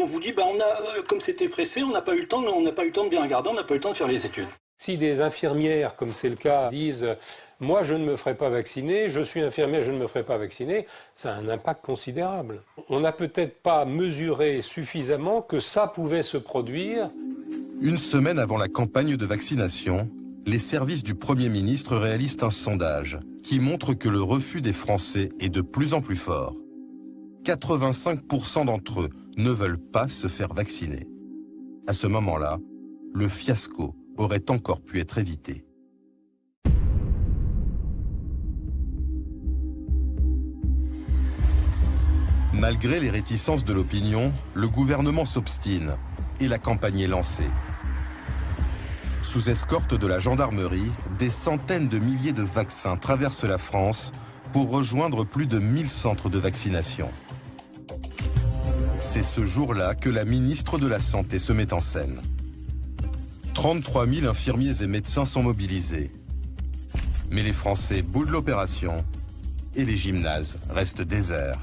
On vous dit, comme c'était pressé, on n'a pas eu le temps de bien regarder, on n'a pas eu le temps de faire les études. Si des infirmières, comme c'est le cas, disent « moi je ne me ferai pas vacciner, je suis infirmière, je ne me ferai pas vacciner », ça a un impact considérable. On n'a peut-être pas mesuré suffisamment que ça pouvait se produire. Une semaine avant la campagne de vaccination, les services du Premier ministre réalisent un sondage qui montre que le refus des Français est de plus en plus fort. 85% d'entre eux ne veulent pas se faire vacciner. À ce moment-là, le fiasco aurait encore pu être évité. Malgré les réticences de l'opinion, le gouvernement s'obstine et la campagne est lancée. Sous escorte de la gendarmerie, des centaines de milliers de vaccins traversent la France pour rejoindre plus de 1000 centres de vaccination. C'est ce jour-là que la ministre de la Santé se met en scène. 33 000 infirmiers et médecins sont mobilisés. Mais les Français boudent l'opération et les gymnases restent déserts.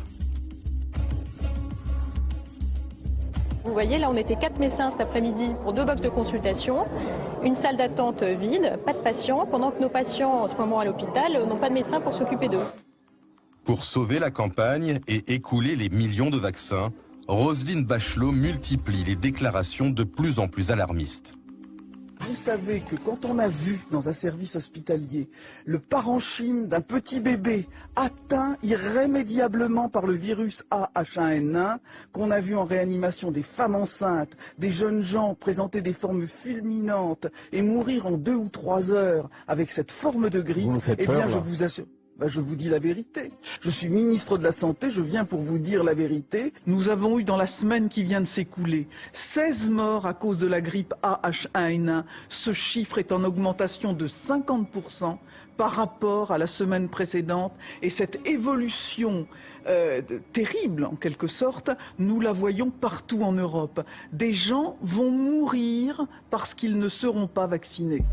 Vous voyez, là on était 4 médecins cet après-midi pour 2 box de consultation, une salle d'attente vide, pas de patients, pendant que nos patients en ce moment à l'hôpital n'ont pas de médecin pour s'occuper d'eux. Pour sauver la campagne et écouler les millions de vaccins, Roselyne Bachelot multiplie les déclarations de plus en plus alarmistes. Vous savez que quand on a vu dans un service hospitalier le parenchyme d'un petit bébé atteint irrémédiablement par le virus A/H1N1, qu'on a vu en réanimation des femmes enceintes, des jeunes gens présenter des formes fulminantes et mourir en 2 ou 3 heures avec cette forme de grippe, eh bien je vous assure... Je vous dis la vérité. Je suis ministre de la Santé, je viens pour vous dire la vérité. Nous avons eu dans la semaine qui vient de s'écouler 16 morts à cause de la grippe A/H1N1. Ce chiffre est en augmentation de 50% par rapport à la semaine précédente. Et cette évolution terrible, en quelque sorte, nous la voyons partout en Europe. Des gens vont mourir parce qu'ils ne seront pas vaccinés.